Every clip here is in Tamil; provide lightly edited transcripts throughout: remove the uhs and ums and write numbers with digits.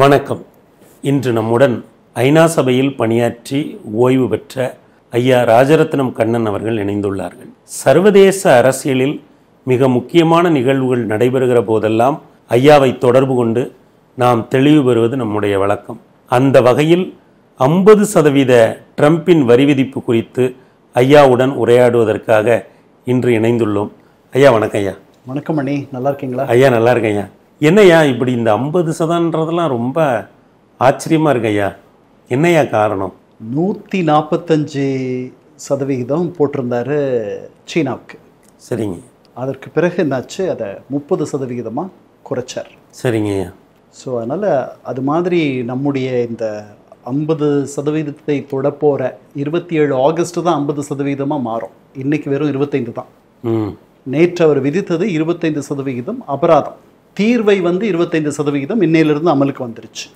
வணக்கம். இன்று நம்முடன் ஐநா சபையில் பணியாற்றி ஓய்வு பெற்ற ஐயா ராஜரத்னம் கண்ணன் அவர்கள் இணைந்துள்ளார்கள். சர்வதேச அரசியலில் மிக முக்கியமான நிகழ்வுகள் நடைபெறுகிற போதெல்லாம் ஐயாவை தொடர்பு கொண்டு நாம் தெளிவு பெறுவது நம்முடைய வழக்கம். அந்த வகையில் 50% ட்ரம்பின் வரி விதிப்பு குறித்து ஐயாவுடன் உரையாடுவதற்காக இன்று இணைந்துள்ளோம். ஐயா வணக்கம். ஐயா வணக்கம் அண்ணி, நல்லா இருக்கீங்களா? ஐயா நல்லா இருக்கேன். ஐயா என்னையா இப்படி இந்த 50%ன்றதெல்லாம் ரொம்ப ஆச்சரியமாக இருக்கு ஐயா. என்னையா காரணம்? 145% போட்டிருந்தாரு சீனாவுக்கு. சரிங்க. அதற்கு பிறகு என்னாச்சு, அதை 30% குறைச்சார். சரிங்க ஐயா. ஸோ அதனால் அது மாதிரி நம்முடைய இந்த 50% தொட போகிற 27 ஆகஸ்ட் தான் 50% மாறும். இன்றைக்கி வெறும் 25 தான். நேற்று அவர் விதித்தது 25% அபராதம். தீர்வை 25% இன்னையிலிருந்து அமலுக்கு வந்துருச்சு.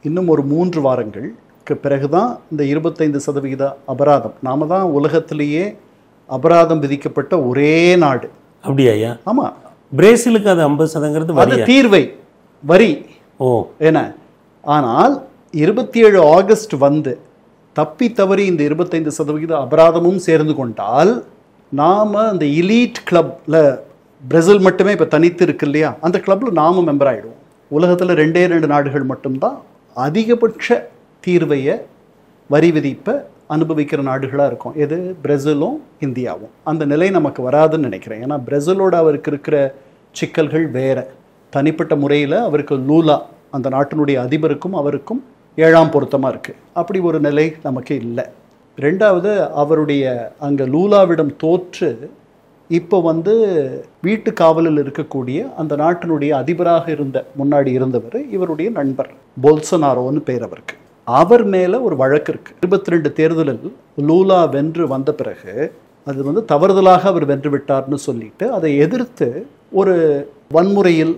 இன்னும் ஒரு 3 வாரங்களுக்கு பிறகுதான் இந்த 25% அபராதம். நாம தான் உலகத்திலேயே அபராதம் விதிக்கப்பட்ட ஒரே நாடு. அப்படியா ஐயா? ஆமா. பிரேசிலுக்கு அது 50% அது தீர்வை வரி. ஏன்னா ஆனால் 27 ஆகஸ்ட் தப்பி தவறி இந்த 25% அபராதமும் சேர்ந்து கொண்டால் நாம அந்த எலீட் கிளப்ல, பிரேசில் மட்டுமே இப்போ தனித்து இருக்கு இல்லையா, அந்த கிளப்ல நாம மெம்பர் ஆகிடுவோம். உலகத்தில் 2 நாடுகள் மட்டும்தான் அதிகபட்ச தீர்வையை, வரி விதிப்பை அனுபவிக்கிற நாடுகளாக இருக்கும். எது? பிரேசிலும் இந்தியாவும். அந்த நிலை நமக்கு வராதுன்னு நினைக்கிறேன். ஏன்னா பிரேசிலோட அவருக்கு இருக்கிற சிக்கல்கள் வேற. தனிப்பட்ட முறையில் அவருக்கு லூலா, அந்த நாட்டினுடைய அதிபருக்கும் அவருக்கும் 7ஆம் பொருத்தமாக இருக்குது. அப்படி ஒரு நிலை நமக்கு இல்லை. ரெண்டாவது, அவருடைய அங்கே லூலாவிடம் தோற்று இப்போ வீட்டு காவலில் இருக்கக்கூடிய அந்த நாட்டினுடைய அதிபராக முன்னாடி இருந்தவர் இவருடைய நண்பர் பொல்சனாரோன்னு பேர் அவருக்கு. அவர் மேலே ஒரு வழக்கு இருக்கு. 22 தேர்தலில் லூலா வென்று வந்த பிறகு அது தவறுதலாக அவர் வென்று விட்டார்னு சொல்லிட்டு அதை எதிர்த்து ஒரு வன்முறையில்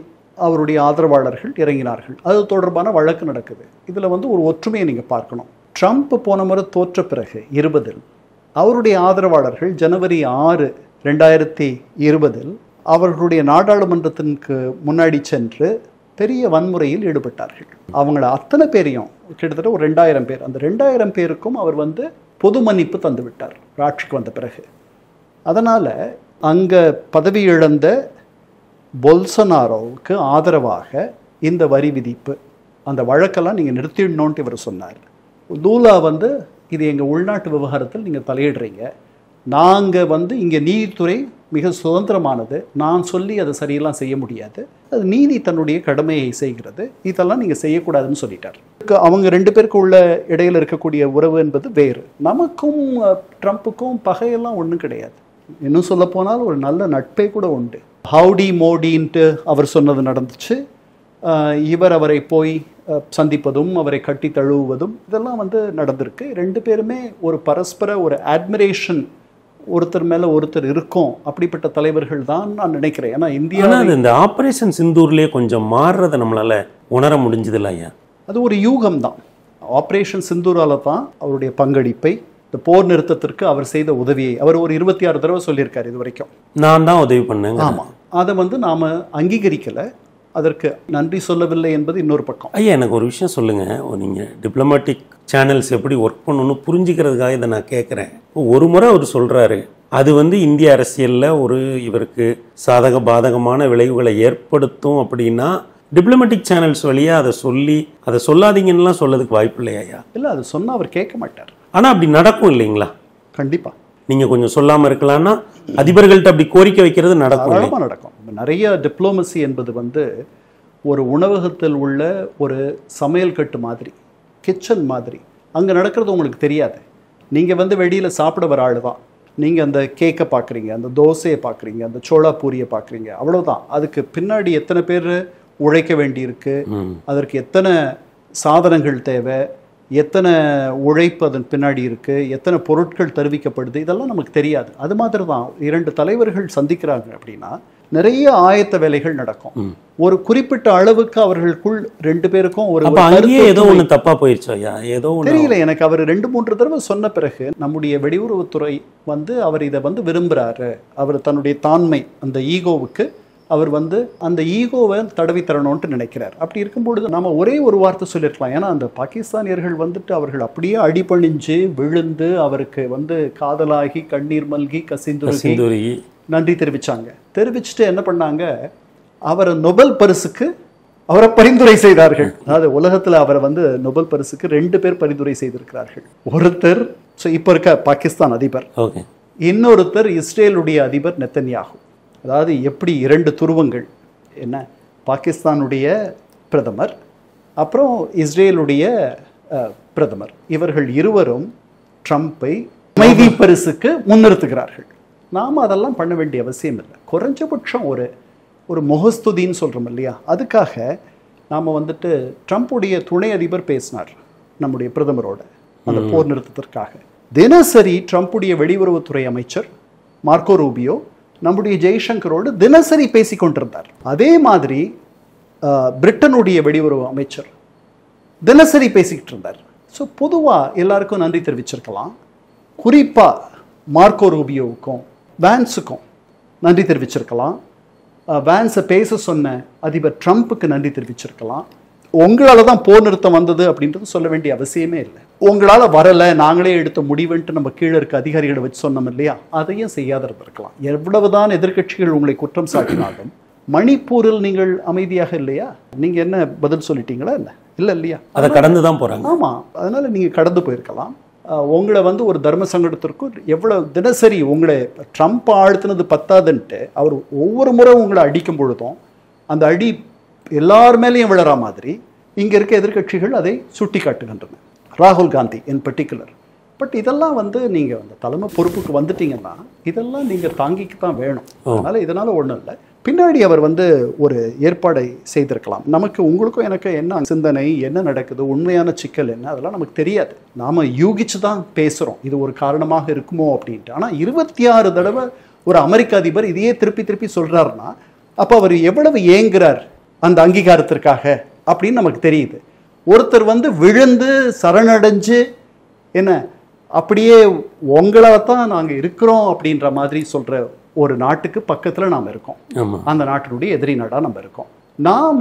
அவருடைய ஆதரவாளர்கள் இறங்கினார்கள். அது தொடர்பான வழக்கு நடக்குது. இதில் ஒரு ஒற்றுமையை நீங்கள் பார்க்கணும். ட்ரம்ப் போன முறை தோற்ற பிறகு 20 அவருடைய ஆதரவாளர்கள் ஜனவரி 6, 2020 அவர்களுடைய நாடாளுமன்றத்திற்கு முன்னாடி சென்று பெரிய வன்முறையில் ஈடுபட்டார்கள். அவங்கள அத்தனை பேரையும், கிட்டத்தட்ட ஒரு 2000 பேர், அந்த 2000 பேருக்கும் அவர் பொது மன்னிப்பு தந்து விட்டார் ஆட்சிக்கு வந்த பிறகு. அதனால் அங்கே பதவி இழந்த பொல்சனாரோவுக்கு ஆதரவாக இந்த வரி விதிப்பு, அந்த வழக்கெல்லாம் நீங்கள் நிறுத்திடணுன்ட்டு இவர் சொன்னார். லூலா இது எங்கள் உள்நாட்டு விவகாரத்தில் நீங்கள் தலையிடுறீங்க, நாங்கள் இங்கே நீதித்துறை மிக சுதந்திரமானது, நான் சொல்லி அதை சரியெல்லாம் செய்ய முடியாது, அது நீதி தன்னுடைய கடமையை செய்கிறது, இதெல்லாம் நீங்கள் செய்யக்கூடாதுன்னு சொல்லிட்டார். அவங்க 2 பேருக்கு உள்ள இடையில் இருக்கக்கூடிய உறவு என்பது வேறு. நமக்கும் ட்ரம்ப்புக்கும் பகையெல்லாம் ஒன்றும் கிடையாது. இன்னும் சொல்ல போனால் ஒரு நல்ல நட்பே கூட உண்டு. ஹவுடி மோடின்ட்டு அவர் சொன்னது நடந்துச்சு. இவர் அவரை போய் சந்திப்பதும் அவரை கட்டி தழுவுவதும் இதெல்லாம் நடந்திருக்கு. 2 பேருமே ஒரு பரஸ்பர ஒரு அட்மிரேஷன், ஒருத்தர் மேல ஒருத்தர் இருக்கும். அப்படிப்பட்ட தலைவர்கள் தான் நான் நினைக்கிறேன். ஏன்னா இந்தியா இந்த ஆபரேஷன் சிந்தூர்லயே கொஞ்சம் மாறுறதை நம்மளால உணர முடிஞ்சதில்ல ஐயா. அது ஒரு யூகம் தான். ஆபரேஷன் சிந்தூரால தான் அவருடைய பங்களிப்பை, இந்த போர் நிறுத்தத்திற்கு அவர் செய்த உதவியை அவர் ஒரு 26 தடவை சொல்லியிருக்காரு இது வரைக்கும். நான் தான் உதவி பண்ணேன். ஆமாம். அதை நாம அங்கீகரிக்கலை, அதற்கு நன்றி சொல்லவில்லை என்பது இன்னொரு பக்கம். ஐயா எனக்கு ஒரு விஷயம் சொல்லுங்கள். நீங்கள் டிப்ளமேட்டிக் சேனல்ஸ் எப்படி ஒர்க் பண்ணணும்னு புரிஞ்சுக்கிறதுக்காக இதை நான் கேட்குறேன். ஒரு முறை அவர் சொல்கிறாரு, அது இந்திய அரசியலில் ஒரு இவருக்கு சாதக பாதகமான விளைவுகளை ஏற்படுத்தும் அப்படின்னா டிப்ளமேட்டிக் சேனல்ஸ் வழியாக அதை சொல்லாதீங்கன்னுலாம் சொல்லதுக்கு வாய்ப்பு இல்லையா ஐயா? இல்லை, அது சொன்னால் அவர் கேட்க மாட்டார். ஆனால் அப்படி நடக்கும் இல்லைங்களா? கண்டிப்பாக. நீங்கள் கொஞ்சம் சொல்லாமல் இருக்கலாம்னா அதிபர்கள்ட்ட அப்படி கோரிக்கை வைக்கிறது நடக்கும். நடக்கும். நிறைய டிப்ளோமசி என்பது ஒரு உணவகத்தில் உள்ள ஒரு சமையல் கட்டு மாதிரி, கிச்சன் மாதிரி. அங்கே நடக்கிறது உங்களுக்கு தெரியாது. நீங்கள் வெளியில் சாப்பிட வர ஆள் தான். நீங்கள் அந்த கேக்கை பார்க்குறீங்க, அந்த தோசையை பார்க்குறீங்க, அந்த சோளா பூரியை பார்க்குறீங்க, அவ்வளோதான். அதுக்கு பின்னாடி எத்தனை பேர் உழைக்க வேண்டியிருக்கு, அதற்கு எத்தனை சாதனங்கள் தேவை, எத்தனை உழைப்பு அதன் பின்னாடி இருக்குது, எத்தனை பொருட்கள் தெரிவிக்கப்படுது, இதெல்லாம் நமக்கு தெரியாது. அது மாதிரி தான் 2 தலைவர்கள் சந்திக்கிறாங்க அப்படின்னா நிறைய ஆயத்த வேலைகள் நடக்கும். ஒரு குறிப்பிட்ட அளவுக்கு அவர்களுக்குள் 2 பேருக்கும் ஒரு ஏதோ ஒன்று தப்பா போயிடுச்சு ஐயா, ஏதோ தெரியல எனக்கு. அவர் 2-3 தடவை சொன்ன பிறகு நம்முடைய வெளியுறவுத்துறை அவர் இதை விரும்புகிறாரு, அவர் தன்னுடைய தாண்மை, அந்த ஈகோவுக்கு அவர் வந்து அந்த ஈகோவை தடவி தரணும்னு நினைக்கிறார். அப்படி இருக்கும்பொழுது நம்ம ஒரே ஒரு வார்த்தை சொல்லியிருக்கலாம். ஏன்னா அந்த பாகிஸ்தானியர்கள் வந்துட்டு அவர்கள் அப்படியே அடிபணிஞ்சு விழுந்து அவருக்கு வந்து காதலாகி கண்ணீர் மல்கி கசிந்துருகி நன்றி தெரிவிச்சுட்டு என்ன பண்ணாங்க, அவரை நொபல் பரிசுக்கு அவரை பரிந்துரை செய்தார்கள். அதாவது உலகத்துல அவரை வந்து நொபல் பரிசுக்கு 2 பேர் பரிந்துரை செய்திருக்கிறார்கள். ஒருத்தர் இப்ப இருக்க பாகிஸ்தான் அதிபர், இன்னொருத்தர் இஸ்ரேலுடைய அதிபர் நெத்தன்யாகு. அதாவது எப்படி 2 துருவங்கள், என்ன, பாகிஸ்தானுடைய பிரதமர் அப்புறம் இஸ்ரேலுடைய பிரதமர், இவர்கள் இருவரும் ட்ரம்பை அமைதி பரிசுக்கு முன்னிறுத்துகிறார்கள். நாம் அதெல்லாம் பண்ண வேண்டிய அவசியம் இல்லை. குறைஞ்சபட்சம் ஒரு முகஸ்துதின்னு சொல்கிறோம் இல்லையா, அதுக்காக நாம் வந்துட்டு ட்ரம்ப்புடைய துணை அதிபர் பேசினார் நம்முடைய பிரதமரோட அந்த போர் நிறுத்தத்திற்காக. தினசரி ட்ரம்ப்புடைய வெளியுறவுத்துறை அமைச்சர் மார்க்கோ ரூபியோ நம்முடைய ஜெய்சங்கரோடு தினசரி பேசி கொண்டிருந்தார். அதே மாதிரி பிரிட்டனுடைய வெளியுறவு அமைச்சர் தினசரி பேசிக்கிட்டு இருந்தார். ஸோ பொதுவாக எல்லாருக்கும் நன்றி தெரிவிச்சிருக்கலாம். குறிப்பாக மார்க்கோ ரூபியோவுக்கும் வேன்ஸுக்கும் நன்றி தெரிவிச்சிருக்கலாம். வேன்ஸை பேச சொன்ன அதிபர் ட்ரம்ப்புக்கு நன்றி தெரிவிச்சிருக்கலாம். உங்களால் தான் போர் நிறுத்தம் வந்தது அப்படின்றது சொல்ல வேண்டிய அவசியமே இல்லை. உங்களால் வரலை, நாங்களே எடுத்த முடிவுன்ட்டு நம்ம கீழே இருக்க அதிகாரிகளை வச்சு சொன்னோம் இல்லையா, அதையும் செய்யாத இருந்திருக்கலாம். எவ்வளவுதான் எதிர்கட்சிகள் உங்களை குற்றம் சாட்டினாலும் மணிப்பூரில் நீங்கள் அமைதியாக இல்லையா, நீங்கள் என்ன பதில் சொல்லிட்டீங்களா? இல்லை இல்லையா, அதை கடந்து தான் போகிறாங்க. ஆமாம், அதனால நீங்கள் கடந்து போயிருக்கலாம். உங்களை வந்து ஒரு தர்ம சங்கடத்திற்கும் எவ்வளவு தினசரி உங்களை ட்ரம்ப் ஆழ்த்தினது பத்தாதுன்ட்டு அவர் ஒவ்வொரு முறை உங்களை அடிக்கும் பொழுதும் அந்த அடி எல்லார் மேலேயும் விழற மாதிரி இங்கே இருக்க எதிர்கட்சிகள் அதை சுட்டி காட்டுகின்றன, ராகுல் காந்தி இன் பர்டிகுலர். பட் இதெல்லாம் வந்து நீங்கள் அந்த தலைமை பொறுப்புக்கு வந்துட்டீங்கன்னா இதெல்லாம் நீங்கள் தாங்கிக்கு தான் வேணும். அதனால் இதனால் ஒன்றும் இல்லை. பின்னாடி அவர் வந்து ஒரு ஏற்பாடை செய்திருக்கலாம். நமக்கு உங்களுக்கும் எனக்கு என்ன சிந்தனை, என்ன நடக்குது, உண்மையான சிக்கல் என்ன, அதெல்லாம் நமக்கு தெரியாது. நாம் யூகிச்சு தான் பேசுகிறோம் இது ஒரு காரணமாக இருக்குமோ அப்படின்ட்டு. ஆனால் 26 தடவை ஒரு அமெரிக்க அதிபர் இதையே திருப்பி சொல்கிறாருன்னா அப்போ அவர் எவ்வளவு ஏங்குறார் அந்த அங்கீகாரத்திற்காக அப்படின்னு நமக்கு தெரியுது. ஒருத்தர் வந்து விழுந்து சரணடைஞ்சு என்ன அப்படியே உங்களை தான் நாங்கள் இருக்கிறோம் அப்படின்ற மாதிரி சொல்கிற ஒரு நாட்டுக்கு பக்கத்தில் நாம் இருக்கோம். அந்த நாட்டினுடைய எதிரி நாடாக நம்ம இருக்கோம். நாம்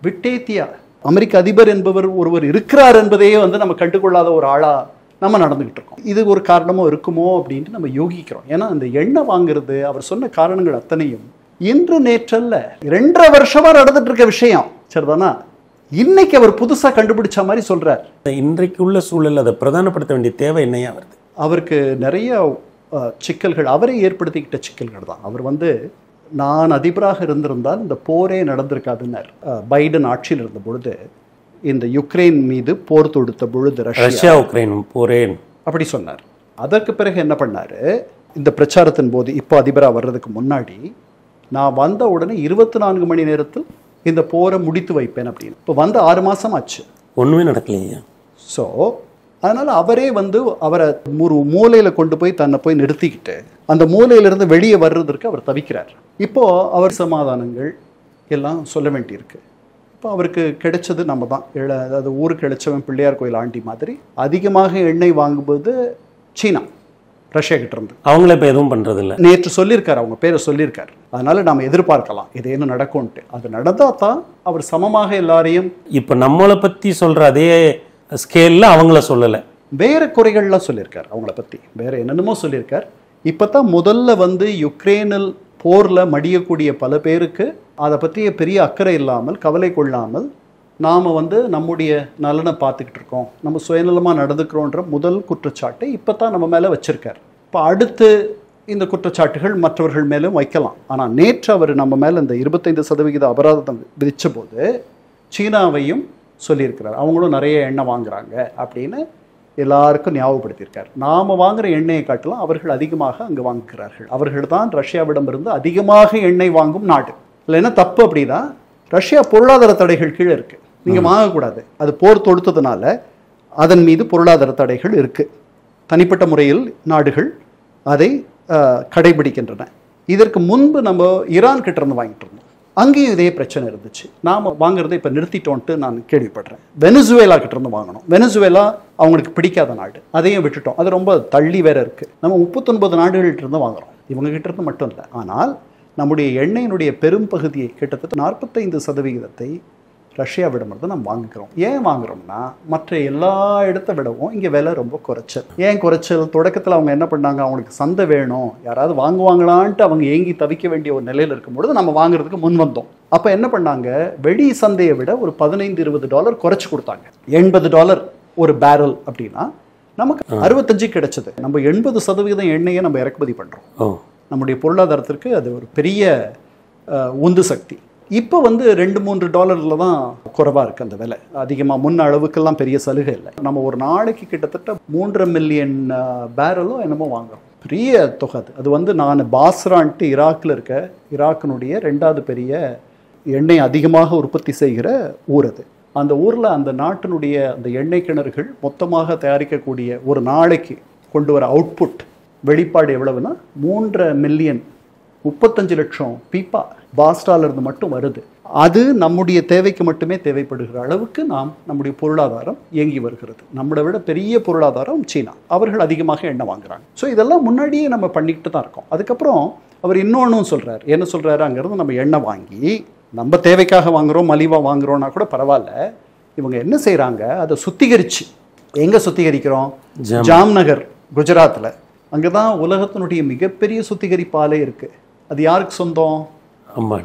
விட்டேத்தியா அமெரிக்க அதிபர் என்பவர் ஒருவர் இருக்கிறார் என்பதையே வந்து நம்ம கண்டுகொள்ளாத ஒரு ஆளாக நம்ம நடந்துக்கிட்டு இருக்கோம். இது ஒரு காரணமோ இருக்குமோ அப்படின்ட்டு நம்ம யோகிக்கிறோம். ஏன்னா இந்த எண்ணெய் வாங்குறது அவர் சொன்ன காரணங்கள் அத்தனையும் இன்று நேற்றல்ல 2.5 வருஷமா நடந்துட்டு இருக்க விஷயம். சரிதானா? இன்னைக்கு அவர் புதுசா கண்டுபிடிச்ச மாதிரி சொல்றார். இன்றைக்கு உள்ள சூழல் அதை பிரதானப்படுத்த வேண்டிய தேவை என்னையா வருது? அவருக்கு நிறைய சிக்கல்கள் அவரே ஏற்படுத்திக்கிட்ட சிக்கல்கள் தான். அவர் வந்து நான் அதிபராக இருந்திருந்தால் இந்த போரே நடந்திருக்காதுன்னார். பைடன் ஆட்சியில் இருந்த பொழுது இந்த யுக்ரைன் மீது போர் தொடுத்த பொழுது ரஷ்யா உக்ரைன் போரேன் அப்படி சொன்னார். அதற்கு பிறகு என்ன பண்ணாரு, இந்த பிரச்சாரத்தின் போது இப்போ அதிபராக வர்றதுக்கு முன்னாடி நான் வந்த உடனே 24 மணி நேரத்தில் இந்த போரை முடித்து வைப்பேன் அப்படின்னு. இப்போ வந்து 6 மாதம் ஆச்சு, ஒன்றுமே நடக்கலையா. ஸோ அதனால் அவரே வந்து அவரை ஒரு மூலையில் கொண்டு போய் தன்னை போய் நிறுத்திக்கிட்டு அந்த மூலையிலிருந்து வெளியே வர்றதற்கு அவர் தவிக்கிறார். இப்போது அவர் சமாதானங்கள் எல்லாம் சொல்ல வேண்டியிருக்கு. இப்போ அவருக்கு கிடைச்சது நம்ம தான், அதாவது ஊருக்கு கிடைச்சவன் பிள்ளையார் கோயில் ஆண்டி மாதிரி. அதிகமாக எண்ணெய் வாங்கும்போது சீனா, ரஷ்யா கிட்ட இருந்து. அவங்கள இப்போ எதுவும் பண்ணுறது இல்லை. நேற்று சொல்லியிருக்காரு, அவங்க பேரை சொல்லியிருக்காரு. அதனால நாம் எதிர்பார்க்கலாம் இது என்ன நடக்கும்ட்டு. அது நடந்தால் தான் அவர் சமமாக எல்லாரையும். இப்போ நம்மளை பற்றி சொல்கிற அதே ஸ்கேலில் அவங்கள சொல்லலை, வேறு குறைகள்லாம் சொல்லியிருக்கார். அவங்கள பற்றி வேறு என்னென்னமோ சொல்லியிருக்கார். இப்போ தான் முதல்ல வந்து யுக்ரைனில் போரில் மடியக்கூடிய பல பேருக்கு அதை பற்றிய பெரிய அக்கறை இல்லாமல் கவலை கொள்ளாமல் நாம் வந்து நம்முடைய நலனை பார்த்துக்கிட்டு இருக்கோம், நம்ம சுயநலமாக நடந்துக்கிறோன்ற முதல் குற்றச்சாட்டை இப்போ தான் நம்ம மேலே வச்சுருக்கார். இப்போ அடுத்து இந்த குற்றச்சாட்டுகள் மற்றவர்கள் மேலும் வைக்கலாம். ஆனால் நேற்று அவர் நம்ம மேலே இந்த 25% அபராதம் விதித்த போது சீனாவையும் சொல்லியிருக்கிறார். அவங்களும் நிறைய எண்ணெய் வாங்குறாங்க அப்படின்னு எல்லாருக்கும் ஞாபகப்படுத்தியிருக்கார். நாம் வாங்குகிற எண்ணெயை காட்டலாம் அவர்கள் அதிகமாக அங்கே வாங்குகிறார்கள். அவர்கள் தான் ரஷ்யாவிடமிருந்து அதிகமாக எண்ணெய் வாங்கும் நாடு. இல்லை என்ன தப்பு அப்படின்னா, ரஷ்யா பொருளாதார தடைகள் கீழே இருக்குது, நீங்கள் வாங்கக்கூடாது. அது போர் தொடுத்ததுனால அதன் மீது பொருளாதார தடைகள் இருக்குது. தனிப்பட்ட முறையில் நாடுகள் அதை கடைபிடிக்கின்றன. இதற்கு முன்பு நம்ம ஈரான் கிட்ட இருந்து வாங்கிட்டு இருந்தோம், அங்கேயும் இதே பிரச்சனை இருந்துச்சு. நாம் வாங்குறதை இப்போ நிறுத்திட்டோன்ட்டு நான் கேள்விப்படுறேன். வெனிசுவேலா கிட்ட இருந்து வாங்கணும். வெனிசுவேலா அவங்களுக்கு பிடிக்காத நாடு, அதையும் விட்டுட்டோம். அது ரொம்ப தள்ளி வேற இருக்குது. நம்ம 39 நாடுகள்கிட்ட இருந்து வாங்குறோம், இவங்க கிட்ட இருந்து மட்டும் இல்லை. ஆனால் நம்முடைய எண்ணெயினுடைய பெரும் பகுதியை கிட்டத்தட்ட 45% ரஷ்யாவிடமிருந்து நம்ம வாங்குகிறோம். ஏன் வாங்குறோம்னா மற்ற எல்லா இடத்த விடவும் இங்கே விலை ரொம்ப குறைச்சல். ஏன் குறைச்சல்? தொடக்கத்தில் அவங்க என்ன பண்ணாங்க, அவங்களுக்கு சந்தை வேணும், யாராவது வாங்குவாங்களான்ட்டு அவங்க ஏங்கி தவிக்க வேண்டிய ஒரு நிலையில் இருக்கும்பொழுது நம்ம வாங்குறதுக்கு முன் வந்தோம். அப்போ என்ன பண்ணாங்க, வெளி சந்தையை விட ஒரு $15-20 குறைச்சி கொடுத்தாங்க. $80 ஒரு பேரல் அப்படின்னா நமக்கு 65 கிடைச்சது. நம்ம 80% எண்ணெயை நம்ம இறக்குமதி பண்ணுறோம். நம்முடைய பொருளாதாரத்திற்கு அது ஒரு பெரிய உந்து சக்தி. இப்போ வந்து $2-3 தான் குறைவாக இருக்குது அந்த விலை. அதிகமாக முன்ன அளவுக்கெல்லாம் பெரிய சலுகை இல்லை. நம்ம ஒரு நாளைக்கு கிட்டத்தட்ட 3 மில்லியன் பேரலும் என்னமோ வாங்குறோம். பெரிய தொகை அது. அது வந்து நான் பாஸ்ரான்ட்டு ஈராக்கில் இருக்க, ஈராக்கினுடைய 2வது பெரிய எண்ணெய் அதிகமாக உற்பத்தி செய்கிற ஊர் அது. அந்த ஊரில் அந்த நாட்டினுடைய அந்த எண்ணெய் கிணறுகள் மொத்தமாக தயாரிக்கக்கூடிய ஒரு நாளைக்கு கொண்டு வர அவுட்புட் வெளிப்பாடு எவ்வளவுன்னா 3 மில்லியன் 35 லட்சம் பீப்பா பாஸ்டாலிருந்து மட்டும் வருது. அது நம்முடைய தேவைக்கு மட்டுமே தேவைப்படுகிற அளவுக்கு நம்முடைய பொருளாதாரம் இயங்கி வருகிறது. நம்மளை விட பெரிய பொருளாதாரம் சீனா. அவர்கள் அதிகமாக எண்ணெய் வாங்குறாங்க. ஸோ இதெல்லாம் முன்னாடியே நம்ம பண்ணிக்கிட்டு தான் இருக்கோம். அதுக்கப்புறம் அவர் இன்னொன்றும் சொல்கிறார். என்ன சொல்கிறாரு, அங்கேருந்து நம்ம எண்ணெய் வாங்கி நம்ம தேவைக்காக வாங்குகிறோம், மலிவாக வாங்குகிறோன்னா கூட பரவாயில்ல, இவங்க என்ன செய்கிறாங்க, அதை சுத்திகரித்து எங்கே சுத்திகரிக்கிறோம், ஜாம்நகர் குஜராத்தில். அங்கே தான் உலகத்தினுடைய மிகப்பெரிய சுத்திகரிப்பு ஆலை இருக்குது. அது யாருக்கு சொந்தம்?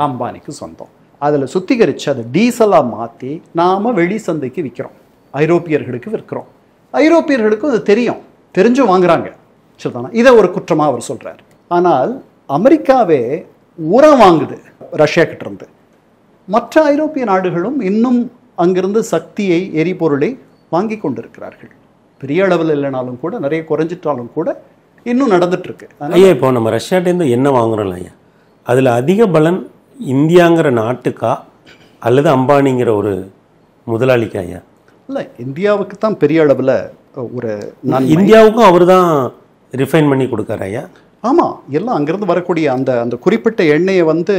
அம்பானிக்கு சொந்தம். அதில் சுத்திகரித்து அதை டீசலாக மாற்றி நாம் வெளி சந்தைக்கு விற்கிறோம், ஐரோப்பியர்களுக்கு விற்கிறோம். ஐரோப்பியர்களுக்கும் அது தெரிஞ்சும் வாங்குறாங்க. சரிதானா? இதை ஒரு குற்றமாக அவர் சொல்கிறார். ஆனால் அமெரிக்காவே உரம் வாங்குது ரஷ்யா கிட்டேருந்து. மற்ற ஐரோப்பிய நாடுகளும் இன்னும் அங்கிருந்து சக்தியை, எரிபொருளை வாங்கி கொண்டிருக்கிறார்கள். பெரிய அளவில் இல்லைனாலும் கூட, நிறைய குறைஞ்சிட்டாலும் கூட இன்னும் நடந்துட்டு இருக்கு. ஐயா, இப்போ நம்ம ரஷ்யாட்டேருந்து என்ன வாங்குறோம் ஐயா, அதில் அதிக பலன் இந்தியாங்கிற நாட்டுக்கா அல்லது அம்பானிங்கிற ஒரு முதலாளிக்கா ஐயா? இல்லை, இந்தியாவுக்கு தான் பெரிய அளவில் ஒரு இந்தியாவுக்கும் அவர் தான் ரிஃபைன் பண்ணி கொடுக்குறாரு ஐயா. ஆமாம், எல்லாம் அங்கேருந்து வரக்கூடிய அந்த குறிப்பிட்ட எண்ணெயை வந்து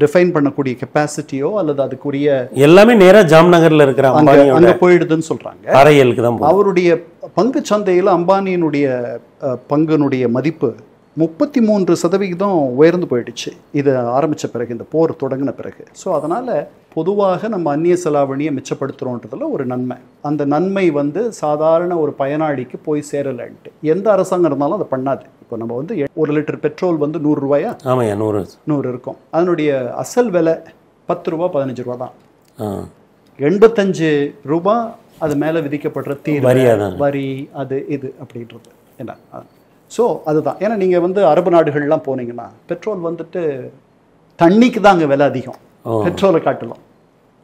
ரிஃபைன் பண்ணக்கூடிய கெப்பாசிட்டியோ அல்லது அதுக்குரிய எல்லாமே நேராக ஜாம்நகரில் இருக்கிற அங்கே போயிடுதுன்னு சொல்கிறாங்க. அறையலுக்கு தான் அவருடைய பங்கு சந்தையில் அம்பானியினுடைய பங்குனுடைய மதிப்பு 33% உயர்ந்து போயிடுச்சு இது ஆரம்பித்த பிறகு, இந்த போர் தொடங்கின பிறகு. ஸோ அதனால் பொதுவாக நம்ம அந்நிய செலாவணியை மிச்சப்படுத்துகிறோன்றதுல ஒரு நன்மை. அந்த நன்மை வந்து சாதாரண ஒரு பயனாளிக்கு போய் சேரலைன்ட்டு எந்த அரசாங்கம் இருந்தாலும் அதை பண்ணாது. இப்போ நம்ம வந்து 1 லிட்டர் பெட்ரோல் வந்து 100 ரூபாயா? ஆமாம், 100 இருக்கும். அதனுடைய அசல் விலை 10 ரூபா 15 ரூபா தான். 85 ரூபா அது மேலே விதிக்கப்படுற வரி, அது இது அப்படின்றது என்ன. ஸோ அதுதான். ஏன்னா நீங்கள் வந்து அரபு நாடுகள்லாம் போனீங்கன்னா பெட்ரோல் வந்துட்டு தண்ணிக்கு தான் அங்கே விலை அதிகம், பெட்ரோலை காட்டலாம்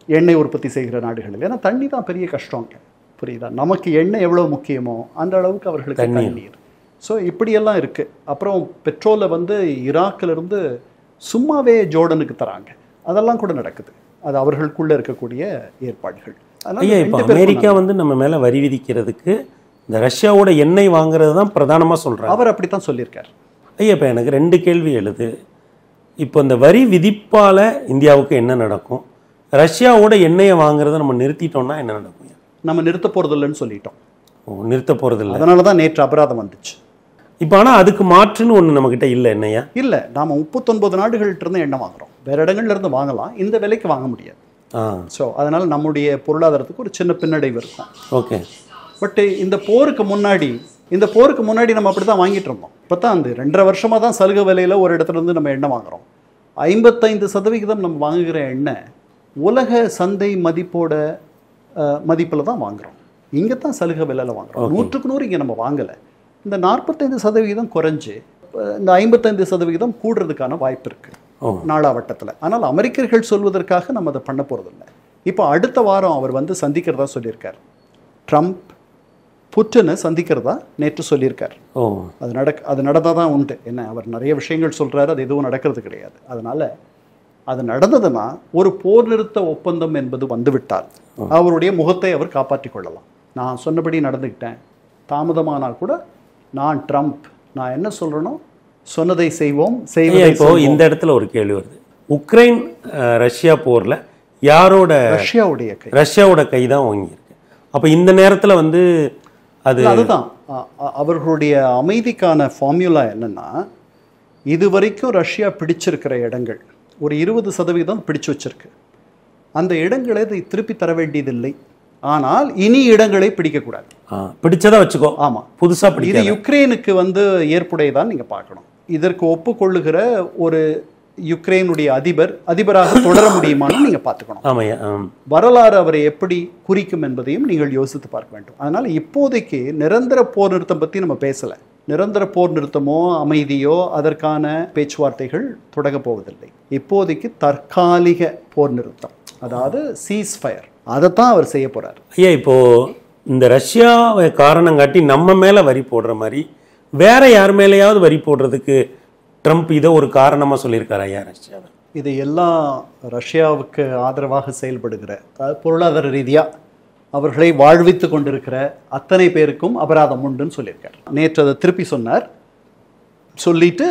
எண்ணெய் உற்பத்தி செய்கிற நாடுகளில். ஏன்னா தண்ணி தான் பெரிய கஷ்டங்க, புரியுதா? நமக்கு எண்ணெய் எவ்வளோ முக்கியமோ அந்த அளவுக்கு அவர்களுக்கு தண்ணீர். ஸோ இப்படியெல்லாம் இருக்குது. அப்புறம் பெட்ரோலை வந்து ஈராக்கிலிருந்து சும்மாவே ஜோர்டனுக்கு தராங்க, அதெல்லாம் கூட நடக்குது. அது அவர்களுக்குள்ளே இருக்கக்கூடிய ஏற்பாடுகள். ஐயா, இப்போ அமெரிக்கா வந்து நம்ம மேலே வரி விதிக்கிறதுக்கு இந்த ரஷ்யாவோட எண்ணெய் வாங்குறது தான் பிரதானமாக சொல்கிறாங்க. அவர் அப்படி தான் சொல்லியிருக்கார். ஐயா, இப்போ எனக்கு 2 கேள்வி எழுது. இப்போ இந்த வரி விதிப்பால் இந்தியாவுக்கு என்ன நடக்கும்? ரஷ்யாவோட எண்ணெயை வாங்குறத நம்ம நிறுத்திட்டோம்னா என்ன நடக்கும்? நம்ம நிறுத்த போகிறதில்லைன்னு சொல்லிட்டோம். நிறுத்த போகிறதில்ல. அதனால தான் நேற்று அபராதம் வந்துச்சு. இப்போ ஆனால் அதுக்கு மாற்றுன்னு ஒன்று நம்மக்கிட்ட இல்லை என்னையா? இல்லை, நாம் 39 நாடுகள்கிட்ட இருந்து எண்ணெய் வாங்குகிறோம். வேறு இடங்கள்லேருந்து வாங்கலாம், இந்த விலைக்கு வாங்க முடியாது. ஸோ அதனால் நம்முடைய பொருளாதாரத்துக்கு ஒரு சின்ன பின்னடைவு இருக்கும். ஓகே. பட்டு இந்த போருக்கு முன்னாடி நம்ம அப்படி தான் வாங்கிட்டு இருந்தோம். இப்போ தான் அந்த 2.5 வருஷமாக தான் சலுகை விலையில் ஒரு இடத்துல இருந்து நம்ம எண்ணெய் வாங்குகிறோம். 55% நம்ம வாங்குகிற எண்ணெய் உலக சந்தை மதிப்பில் தான் வாங்குகிறோம். இங்கே தான் சலுகை விலையில் வாங்குகிறோம். 100க்கு 100 இங்கே நம்ம வாங்கலை. இந்த 45% குறைஞ்சி இந்த 55% கூடுறதுக்கான வாய்ப்பு இருக்குது நாளாவட்டத்தில். ஆனால் அமெரிக்கர்கள் சொல்வதற்காக நம்ம அதை பண்ண போகிறதில்லை. இப்போ அடுத்த வாரம் அவர் வந்து சந்திக்கிறதா சொல்லியிருக்கார். ட்ரம்ப் புட்டினை சந்திக்கிறதா நேற்று சொல்லியிருக்கார். அது நடந்தால் தான் உண்டு. என்ன, அவர் நிறைய விஷயங்கள் சொல்கிறாரு, அது எதுவும் நடக்கிறது கிடையாது. அதனால் அது நடந்ததுன்னா ஒரு போர் நிறுத்த ஒப்பந்தம் என்பது வந்துவிட்டால் அவருடைய முகத்தை அவர் காப்பாற்றி கொள்ளலாம். நான் சொன்னபடி நடந்துக்கிட்டேன், தாமதமானால் கூட நான் ட்ரம்ப், நான் என்ன சொல்கிறேனோ சொன்னதை செய்வோம். இப்போ இந்த இடத்துல ஒரு கேள்வி வருது. உக்ரைன் ரஷ்யா போரில் ரஷ்யாவோட கை தான் வாங்கியிருக்கு. அப்போ இந்த நேரத்தில் வந்து அதுதான் அவர்களுடைய அமைதிக்கான ஃபார்முலா என்னன்னா, இதுவரைக்கும் ரஷ்யா பிடிச்சிருக்கிற இடங்கள் ஒரு 20% பிடிச்சு வச்சிருக்கு. அந்த இடங்களை இதை திருப்பி தர வேண்டியதில்லை. ஆனால் இனி இடங்களை பிடிக்கக்கூடாது. பிடிச்சதா வச்சுக்கோ. ஆமாம், புதுசா இது யுக்ரைனுக்கு ஏற்புடையதான் நீங்க பார்க்கணும். இதற்கு ஒப்புக்கொள்ளுகிற ஒரு யுக்ரைனுடைய அதிபராக தொடர முடியுமான்னு நீங்க பார்த்துக்கணும். வரலாறு அவரை எப்படி குறிக்கும் என்பதையும் நீங்கள் யோசித்து பார்க்க வேண்டும். அதனால இப்போதைக்கு நிரந்தர போர் நிறுத்தம் பத்தி நம்ம பேசல. நிரந்தர போர் நிறுத்தமோ அமைதியோ அதற்கான பேச்சுவார்த்தைகள் தொடங்க போவதில்லை. இப்போதைக்கு தற்காலிக போர் நிறுத்தம், அதாவது சீஸ் ஃபயர், அதைத்தான் அவர் செய்ய போறார். ஐயா, இப்போ இந்த ரஷ்யாவை காரணம் காட்டி நம்ம மேல வரி போடுற மாதிரி வேற யார் மேலேயாவது வரி போடுறதுக்கு ட்ரம்ப் இதை ஒரு காரணமா சொல்லியிருக்காரு ஐயா ரஷ்யாவை? இது எல்லாம் ரஷ்யாவுக்கு ஆதரவாக செயல்படுகிற, பொருளாதார ரீதியா அவர்களை வாழ்வித்து கொண்டிருக்கிற அத்தனை பேருக்கும் அபராதம் உண்டுன்னு சொல்லியிருக்கார். நேற்று அதை திருப்பி சொன்னார். சொல்லிட்டு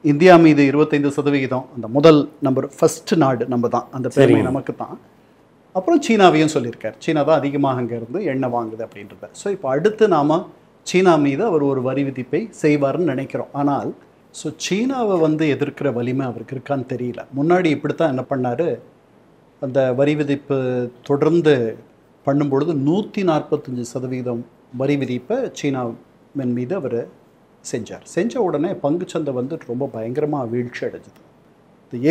இந்தியா மீது 25%, அந்த முதல் நம்பர், ஃபர்ஸ்ட் நாடு நம்ம தான், அந்த பெருமை நமக்கு தான். அப்புறம் சீனாவையும் சொல்லியிருக்கார். சீனா தான் அதிகமாக அங்கே இருந்து எண்ணெய் வாங்குது அப்படின்றத. ஸோ இப்போ அடுத்து நாம் சீனா மீது அவர் ஒரு வரி விதிப்பை செய்வார்னு நினைக்கிறோம். ஆனால் சீனாவை எதிர்க்கிற வலிமை அவருக்கு இருக்கான்னு தெரியல. முன்னாடி இப்படித்தான் என்ன பண்ணார், அந்த வரி விதிப்பு தொடர்ந்து பண்ணும்பொழுது 145% வரி விதிப்பை சீனாவின் மீது அவர் செஞ்சார். செஞ்ச உடனே பங்குச்சந்தை ரொம்ப பயங்கரமாக வீழ்ச்சி அடைஞ்சது.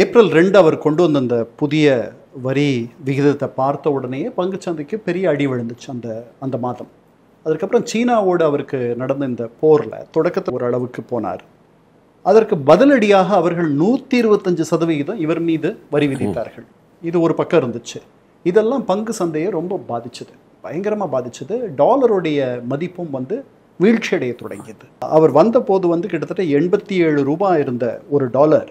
ஏப்ரல் 2 அவர் கொண்டு வந்த அந்த புதிய வரி விகிதத்தை பார்த்த உடனேயே பங்குச்சந்தைக்கு பெரிய அடி விழுந்துச்சு அந்த மாதம். அதுக்கப்புறம் சீனாவோடு அவருக்கு நடந்த இந்த போரில் தொடக்கத்தை ஒரு அளவுக்கு போனார். அதற்கு பதிலடியாக அவர்கள் 125% இவர் மீது வரி விதித்தார்கள். இது ஒரு பக்கம் இருந்துச்சு. இதெல்லாம் பங்கு சந்தையை ரொம்ப பாதிச்சது, பயங்கரமாக பாதிச்சது. டாலருடைய மதிப்பும் வீழ்ச்சி அடைய தொடங்கியது. அவர் வந்த போது கிட்டத்தட்ட 87 ரூபாய் இருந்த ஒரு டாலர்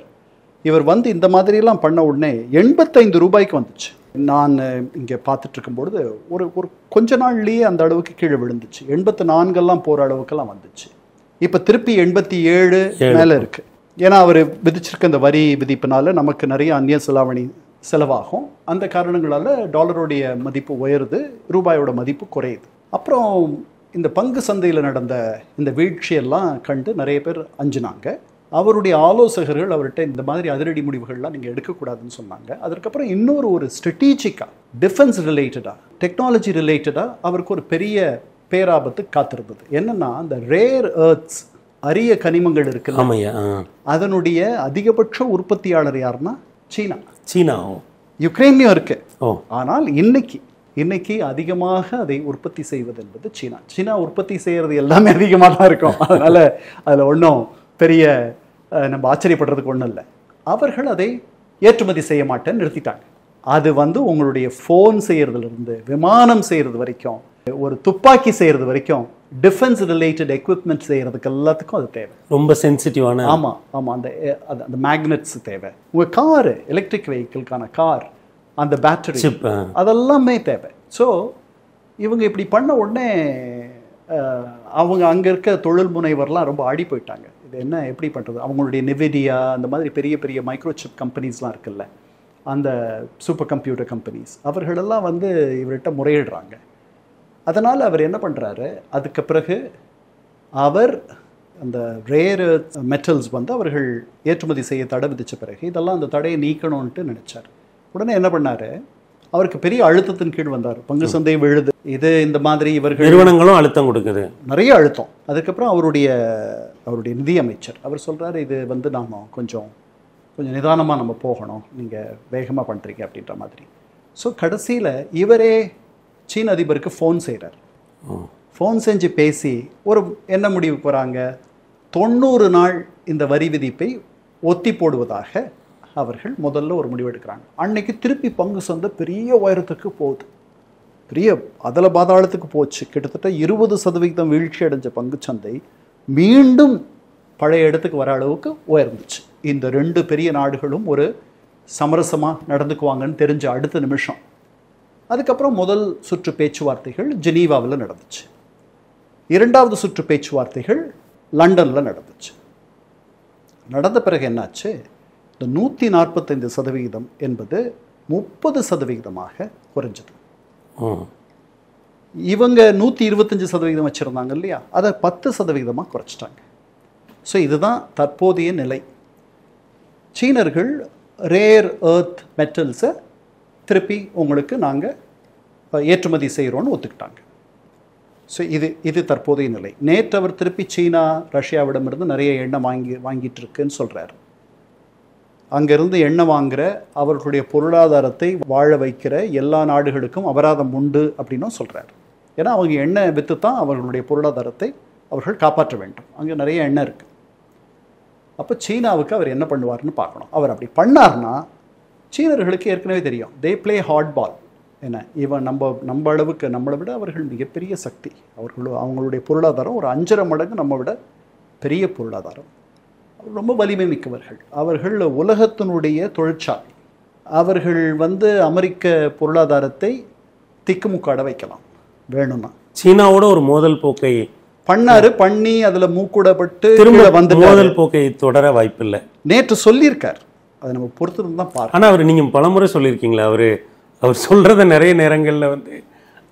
இவர் இந்த மாதிரிலாம் பண்ண உடனே 85 ரூபாய்க்கு வந்துச்சு. நான் இங்கே பார்த்துட்டு இருக்கும்பொழுது ஒரு கொஞ்ச நாள்லேயே அந்த அளவுக்கு கீழே விழுந்துச்சு. 84 போகிற அளவுக்கெல்லாம் வந்துச்சு. இப்போ திருப்பி 87 மேலே இருக்குது. ஏன்னா அவர் விதிச்சிருக்க அந்த வரி விதிப்பினால நமக்கு நிறைய அந்நிய செலாவணி செலவாகும். அந்த காரணங்களால் டாலருடைய மதிப்பு உயருது, ரூபாயோட மதிப்பு குறையுது. அப்புறம் இந்த பங்கு சந்தையில் நடந்த இந்த வீழ்ச்சியெல்லாம் கண்டு நிறைய பேர் அஞ்சினாங்க. அவருடைய ஆலோசகர்கள் அவர்கிட்ட இந்த மாதிரி அதிரடி முடிவுகள்லாம் நீங்கள் எடுக்கக்கூடாதுன்னு சொன்னாங்க. அதுக்கப்புறம் இன்னொரு ஒரு ஸ்ட்ராட்டஜிக்காக, டிஃபென்ஸ் ரிலேட்டடாக, டெக்னாலஜி ரிலேட்டடாக அவருக்கு ஒரு பெரிய பேராபத்து காத்திருந்தது. என்னன்னா, அந்த ரேர் எர்த்ஸ், அரிய கனிமங்கள் இருக்குல்ல, அதனுடைய அதிகபட்ச உற்பத்தியாளர் யாருன்னா சீனா. யுக்ரைன்லையும் இருக்கு. ஆனால் இன்னைக்கு அதிகமாக அதை உற்பத்தி செய்வது என்பது சீனா உற்பத்தி செய்யறது எல்லாமே அதிகமாக தான் இருக்கும். அதனால அதில் ஒன்றும் பெரிய நம்ம ஆச்சரியப்படுறதுக்கு ஒன்றும் இல்லை. அவர்கள் அதை ஏற்றுமதி செய்ய மாட்டேன்னு நிறுத்திட்டாங்க. அது உங்களுடைய ஃபோன் செய்யறதுலேருந்து விமானம் செய்யறது வரைக்கும், ஒரு துப்பாக்கி செய்யறது வரைக்கும், டிஃபென்ஸ் ரிலேட்டட் எக்யூப்மெண்ட் செய்யறதுக்கு எல்லாத்துக்கும் அது தேவை. ரொம்ப சென்சிட்டிவான. ஆமாம் அந்த மேக்னெட்ஸ் தேவை. உங்கள் காரு, எலக்ட்ரிக் வெஹிக்கிள்கான கார், அந்த பேட்டரி, அதெல்லாமே தேவை. ஸோ இவங்க இப்படி பண்ண உடனே அவங்க அங்கே இருக்க தொழில் முனைவர்லாம் ரொம்ப ஆடி போயிட்டாங்க. இது என்ன, எப்படி பண்ணுறது? அவங்களுடைய நெவிடியா, அந்த மாதிரி பெரிய பெரிய மைக்ரோசிப் கம்பெனிஸ்லாம் இருக்குல்ல, அந்த சூப்பர் கம்ப்யூட்டர் கம்பெனிஸ், அவர்களெல்லாம் இவர்கிட்ட முறையிடுறாங்க. அதனால் அவர் என்ன பண்ணுறாரு, அதுக்கு பிறகு அவர் அந்த ரேர் மெட்டல்ஸ் அவர்கள் ஏற்றுமதி செய்ய தடை விதித்த பிறகு இதெல்லாம் அந்த தடையை நீக்கணும்ன்ட்டு நினச்சார். உடனே என்ன பண்ணார், அவருக்கு பெரிய அழுத்தத்தின் கீழ் வந்தார். பங்கு சந்தை விழுது, இது இந்த மாதிரி இவர்கள் நிறுவனங்களும் அழுத்தம் கொடுக்குது, நிறைய அழுத்தம். அதுக்கப்புறம் அவருடைய நிதி அமைச்சர் அவர் சொல்கிறாரு, இது நாம் கொஞ்சம் நிதானமாக நம்ம போகணும், நீங்கள் வேகமாக பண்ணுறீங்க அப்படின்ற மாதிரி. ஸோ கடைசியில் இவரே சீன அதிபருக்கு ஃபோன் செய்கிறார். ஃபோன் செஞ்சு பேசி என்ன முடிவுக்கு வராங்க, 90 நாள் இந்த வரி விதிப்பை ஒத்தி போடுவதாக அவர்கள் முதல்ல ஒரு முடிவு எடுக்கிறாங்க. அன்னைக்கு திருப்பி பங்கு சந்தை பெரிய உயரத்துக்கு போகுது, பெரிய அதல பாதாளத்துக்கு போச்சு. கிட்டத்தட்ட 20% வீழ்ச்சி அடைஞ்ச பங்கு சந்தை மீண்டும் பழைய இடத்துக்கு வர அளவுக்கு உயர்ந்துச்சு. இந்த 2 பெரிய நாடுகளும் ஒரு சமரசமாக நடந்துக்குவாங்கன்னு தெரிஞ்ச அடுத்த நிமிஷம் அதுக்கப்புறம் முதல் சுற்று பேச்சுவார்த்தைகள் ஜெனீவாவில் நடந்துச்சு. 2வது சுற்று பேச்சுவார்த்தைகள் லண்டனில் நடந்துச்சு. நடந்த பிறகு என்னாச்சு, இந்த 145% என்பது 30% குறைஞ்சது. இவங்க 125% வச்சுருந்தாங்க இல்லையா, அதை 10% குறைச்சிட்டாங்க. ஸோ இதுதான் தற்போதைய நிலை. சீனர்கள் ரேர் எர்த் மெட்டல்ஸை திருப்பி உங்களுக்கு நாங்கள் ஏற்றுமதி செய்கிறோன்னு ஒத்துக்கிட்டாங்க. ஸோ இது தற்போதைய நிலை. நேற்று அவர் திருப்பி சீனா ரஷ்யாவிடமிருந்து நிறைய எண்ணெய் வாங்கிட்டு இருக்குன்னு சொல்கிறார். அங்கேருந்து எண்ணெய் வாங்குகிற அவர்களுடைய பொருளாதாரத்தை வாழ வைக்கிற எல்லா நாடுகளுக்கும் அபராதம் உண்டு அப்படின்னும் சொல்கிறார். ஏன்னா அவங்க எண்ணெய் விற்று தான் அவர்களுடைய பொருளாதாரத்தை அவர்கள் காப்பாற்ற வேண்டும். அங்கே நிறைய எண்ணெய் இருக்குது. அப்போ சீனாவுக்கு அவர் என்ன பண்ணுவார்னு பார்க்கணும். அவர் அப்படி பண்ணார்னா சீனர்களுக்கு ஏற்கனவே தெரியும், தே பிளே ஹார்ட் பால். என்ன இவன் நம்ம அளவுக்கு நம்மளை விட அவர்கள் மிகப்பெரிய சக்தி. அவங்களுடைய பொருளாதாரம் ஒரு 5.5 மடங்கு நம்ம விட பெரிய பொருளாதாரம். ரொம்ப வலிமை மிக்கவர்கள். அவர்கள் உலகத்தினுடைய தொழிற்சாலை. அவர்கள் அமெரிக்க பொருளாதாரத்தை திக்குமுக்காட வைக்கலாம் வேணும்னா. சீனாவோட ஒரு மோதல் போக்கை பண்ணி அதுல மூக்கூடப்பட்டு மோதல் போக்கை தொடர வாய்ப்பில்லை. நேற்று சொல்லியிருக்கார். அதை நம்ம பொறுத்து தான் பார்க்கணும். ஆனால் அவர் நீங்கள் பலமுறை சொல்லியிருக்கீங்களா, அவர் சொல்கிறத நிறைய நேரங்களில்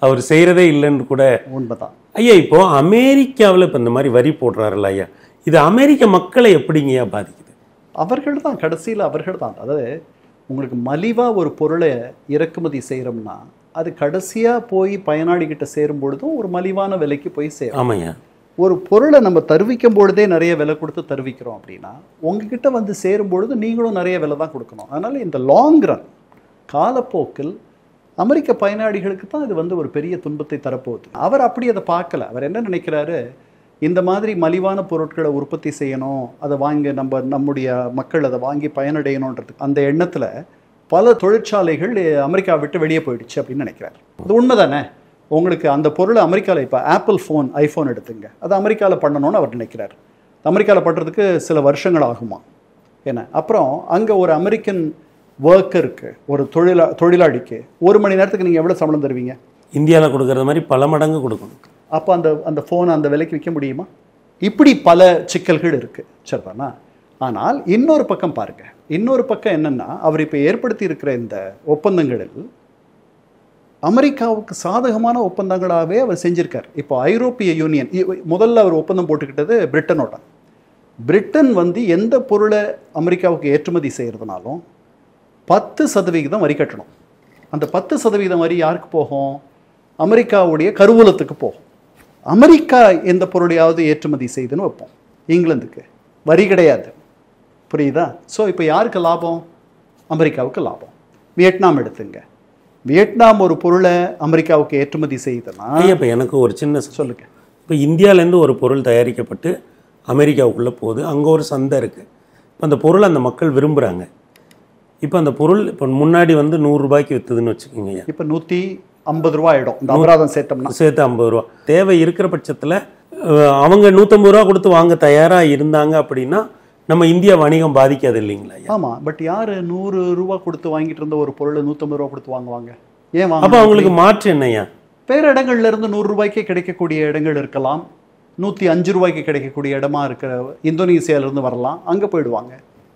அவர் செய்கிறதே இல்லைன்னு கூட. உண்மைதான் ஐயா. இப்போ அமெரிக்காவில் இப்போ இந்த மாதிரி வரி போடுறாருல்ல ஐயா, இது அமெரிக்க மக்களை எப்படிங்கய்யா பாதிக்குது? அவர்கள் தான் கடைசியில் அவர்கள் தான். அதாவது உங்களுக்கு மலிவாக ஒரு பொருளை இறக்குமதி செய்கிறோம்னா அது கடைசியாக போய் பயனாளிகிட்ட சேரும் பொழுதும் ஒரு மலிவான விலைக்கு போய் சேரும். ஆமாய்யா. ஒரு பொருளை நம்ம தருவிக்கும் பொழுதே நிறைய விலை கொடுத்து தருவிக்கிறோம் அப்படின்னா உங்ககிட்ட சேரும் பொழுது நீங்களும் நிறைய விலை தான் கொடுக்கணும். அதனால் இந்த லாங் ரன் காலப்போக்கில் அமெரிக்க பயனாளிகளுக்கு தான் இது ஒரு பெரிய துன்பத்தை தரப்போகுது. அவர் அப்படி அதை பார்க்கல. அவர் என்ன நினைக்கிறாரு, இந்த மாதிரி மலிவான பொருட்களை உற்பத்தி செய்யணும், அதை வாங்கி நம்முடைய மக்கள் அதை வாங்கி பயனடையணுன்றதுக்கு அந்த எண்ணத்தில் பல தொழிற்சாலைகள் அமெரிக்காவை விட்டு வெளியே போயிடுச்சு அப்படின்னு நினைக்கிறார். அது உண்மைதானே? உங்களுக்கு அந்த பொருளை அமெரிக்காவில் இப்போ ஆப்பிள் ஐஃபோன் எடுத்துங்க, அதை அமெரிக்காவில் பண்ணணும்னு அவர் நினைக்கிறார். அமெரிக்காவில் பண்ணுறதுக்கு சில வருஷங்கள் ஆகுமா என்ன? அப்புறம் அங்கே ஒரு அமெரிக்கன் ஒர்க்கருக்கு, ஒரு தொழிலாளிக்கு 1 மணி நேரத்துக்கு நீங்கள் எவ்வளோ சம்பளம் தருவீங்க? இந்தியாவில் கொடுக்குறது மாதிரி பல மடங்கு கொடுக்கணும். அப்போ அந்த ஃபோனை அந்த விலைக்கு விற்க முடியுமா? இப்படி பல சிக்கல்கள் இருக்குது. சரிதானா? ஆனால் இன்னொரு பக்கம் பாருங்கள். இன்னொரு பக்கம் என்னென்னா, அவர் இப்போ ஏற்படுத்தி இருக்கிற இந்த ஒப்பந்தங்களில் அமெரிக்காவுக்கு சாதகமான ஒப்பந்தங்களாகவே அவர் செஞ்சிருக்கார். இப்போ ஐரோப்பிய யூனியன் முதல்ல அவர் ஒப்பந்தம் போட்டுக்கிட்டது பிரிட்டனோட. பிரிட்டன் எந்த பொருளை அமெரிக்காவுக்கு ஏற்றுமதி செய்கிறதுனாலும் 10% வரி கட்டணும். அந்த 10% வரி யாருக்கு போகும்? அமெரிக்காவுடைய கருவூலத்துக்கு போகும். அமெரிக்கா எந்த பொருளையாவது ஏற்றுமதி செய்துன்னு வைப்போம், இங்கிலாந்துக்கு வரி கிடையாது. புரியுதா? ஸோ இப்போ யாருக்கு லாபம்? அமெரிக்காவுக்கு லாபம். வியட்நாம் எடுத்துங்க. வியட்நாம் ஒரு பொருளை அமெரிக்காவுக்கு ஏற்றுமதி செய்யுதுன்னா, இப்போ எனக்கு ஒரு சின்ன சொல்லுங்க. இப்போ இந்தியாவிலேருந்து ஒரு பொருள் தயாரிக்கப்பட்டு அமெரிக்காவுக்குள்ளே போகுது. அங்கே ஒரு சந்தை இருக்குது. இப்போ அந்த பொருள் அந்த மக்கள் விரும்புகிறாங்க. இப்போ அந்த பொருள் இப்போ முன்னாடி 100 ரூபாய்க்கு விற்றுதுன்னு வச்சுக்கோங்க. இப்போ 150 ரூபா ஆகிடும். இந்த அபராதம் சேர்த்து 50 ரூபா. தேவை இருக்கிற பட்சத்தில் அவங்க 150 ரூபா கொடுத்து வாங்க தயாராக இருந்தாங்க அப்படின்னா நம்ம இந்தியா வணிகம் பாதிக்காது இல்லைங்களா? ஆமாம். பட் யார் 100 ரூபா கொடுத்து வாங்கிட்டு இருந்த ஒரு பொருளை 150 ரூபா கொடுத்து வாங்குவாங்க? ஏன் வாங்க? அப்போ அவங்களுக்கு மாற்று என்னையா? வேறு இடங்கள்ல இருந்து 100 ரூபாய்க்கு கிடைக்கக்கூடிய இடங்கள் இருக்கலாம். 105 ரூபாய்க்கு கிடைக்கக்கூடிய இடமா இருக்கிற இந்தோனேசியாவிலேருந்து வரலாம், அங்கே போயிடுவாங்க.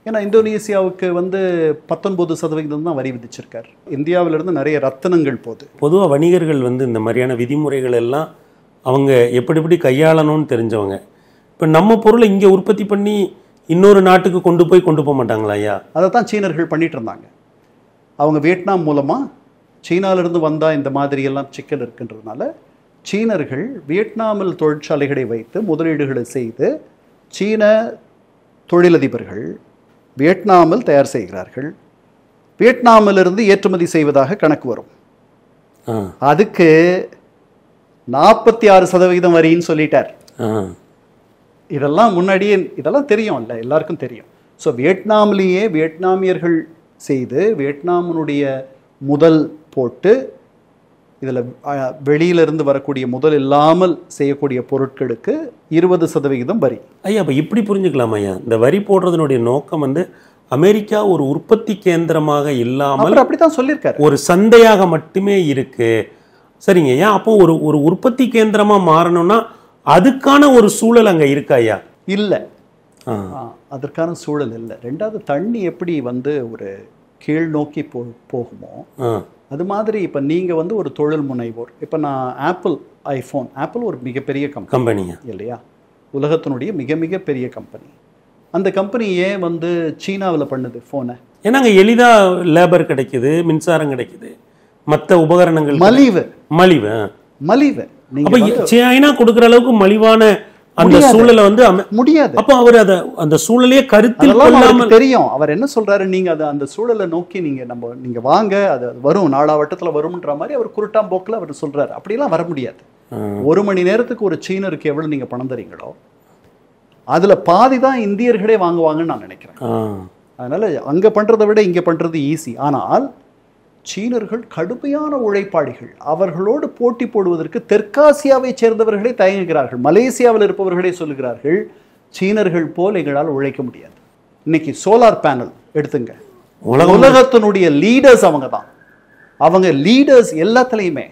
ஏன்னா இந்தோனேசியாவுக்கு 19% தான் வரி விதிச்சிருக்கார். இந்தியாவிலிருந்து நிறைய ரத்தினங்கள் போகுது. பொதுவாக வணிகர்கள் இந்த மாதிரியான விதிமுறைகள் எல்லாம் அவங்க எப்படி கையாளணும்னு தெரிஞ்சவங்க. இப்போ நம்ம பொருளை இங்கே உற்பத்தி பண்ணி இன்னொரு நாட்டுக்கு கொண்டு போக மாட்டாங்களா ஐயா? அதை தான் சீனர்கள் பண்ணிட்டு இருந்தாங்க. அவங்க வியட்நாம் மூலமாக சீனாவிலிருந்து வந்தால் இந்த மாதிரியெல்லாம் சிக்கல் இருக்குன்றதுனால சீனர்கள் வியட்நாமில் தொழிற்சாலைகளை வைத்து முதலீடுகளை செய்து சீன தொழிலதிபர்கள் வியட்நாமில் தயார் செய்கிறார்கள். வியட்நாமிலிருந்து ஏற்றுமதி செய்வதாக கணக்கு வரும். அதுக்கு 46% வரின்னு சொல்லிட்டார். இதெல்லாம் முன்னாடியே இதெல்லாம் தெரியும் இல்லை, எல்லாருக்கும் தெரியும். ஸோ வியட்நாம்லேயே வியட்நாமியர்கள் செய்து வியட்நாமினுடைய முதல் போட்டு இதில் வெளியிலிருந்து வரக்கூடிய முதல் இல்லாமல் செய்யக்கூடிய பொருட்களுக்கு 20% வரி. ஐயா, அப்போ இப்படி புரிஞ்சுக்கலாம் ஐயா, இந்த வரி போடுறதுனுடைய நோக்கம் அமெரிக்கா ஒரு உற்பத்தி கேந்திரமாக இல்லாமல் அப்படித்தான் சொல்லியிருக்காரு, ஒரு சந்தையாக மட்டுமே இருக்கு. சரிங்க ஐயா. அப்போ ஒரு உற்பத்தி கேந்திரமாக மாறணும்னா அதுக்கான ஒரு சூழல் அங்கே இருக்கா ஐயா? இல்லை, அதற்கான சூழல் இல்லை. ரெண்டாவது, தண்ணி எப்படி ஒரு கீழ் நோக்கி போகுமோ அது மாதிரி இப்போ நீங்கள் ஒரு தொழில் முனைவோர். இப்போ நான் ஆப்பிள் ஒரு மிகப்பெரிய கம்பெனி இல்லையா? உலகத்தினுடைய மிக மிக பெரிய கம்பெனி. அந்த கம்பெனி ஏன் வந்து சீனாவில் பண்ணுது ஃபோனை? ஏன்னா அங்கே எளிதாக லேபர் கிடைக்குது, மின்சாரம் கிடைக்குது, மற்ற உபகரணங்கள் மலிவு மலிவு மலிவு. அப்போ சைனா கொடுக்குற அளவுக்கு மலிவான அந்த சூழலை வந்து முடியாது. அப்போ அவர் அந்த சூழலையே கருத்தில் கொள்ளாமல் தெரியும். அவர் என்ன சொல்றாரு, நீங்க அந்த சூழலை நோக்கி நீங்க வாங்க, அது வரும், நாளாவட்டத்துல வரும்ன்ற மாதிரி அவர் குருட்டாம்போக்கில் அவர் சொல்றாரு. அப்படிலாம் வர முடியாது. 1 மணி நேரத்துக்கு ஒரு சீனருக்கு எவ்வளவு நீங்க பணம் தரீங்களோ அதுல பாதி தான் இந்தியர்களே வாங்குவாங்கன்னு நான் நினைக்கிறேன். அதனால அங்க பண்றதை விட இங்க பண்றது ஈஸி. ஆனால் சீனர்கள் கடுமையான உழைப்பாளிகள். அவர்களோடு போட்டி போடுவதற்கு தெற்காசியாவை சேர்ந்தவர்களே தயங்குகிறார்கள். மலேசியாவில் இருப்பவர்களே சொல்லுகிறார்கள், சீனர்கள் போல் எங்களால் உழைக்க முடியாது. இன்னைக்கு சோலார் பேனல் எடுத்துங்க, உலகத்தினுடைய லீடர்ஸ் அவங்க தான். அவங்க லீடர்ஸ் எல்லாத்துலேயுமே.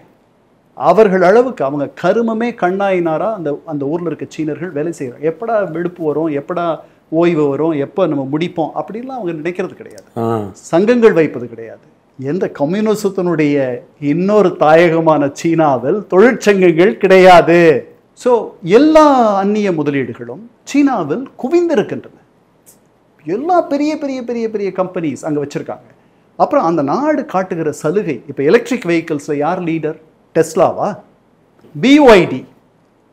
அவர்கள் அளவுக்கு அவங்க கருமமே கண்ணாயினாரா அந்த ஊரில் இருக்க சீனர்கள் வேலை செய்கிறாங்க. எப்படா விடுப்பு வரும், எப்படா ஓய்வு வரும், எப்போ நம்ம முடிப்போம் அப்படின்லாம் அவங்க நினைக்கிறது கிடையாது. சங்கங்கள் வைப்பது கிடையாது. எந்த கம்யூனிசத்தினுடைய இன்னொரு தாயகமான சீனாவில் தொழிற்சங்கங்கள் கிடையாது. ஸோ எல்லா அந்நிய முதலீடுகளும் சீனாவில் குவிந்திருக்கின்றன. எல்லா பெரிய பெரிய பெரிய பெரிய கம்பெனிஸ் அங்கே வச்சுருக்காங்க. அப்புறம் அந்த நாடு காட்டுகிற சலுகை. இப்போ எலக்ட்ரிக் வெஹிக்கிள்ஸில் யார் லீடர்? டெஸ்லாவா? பிஒய்டி,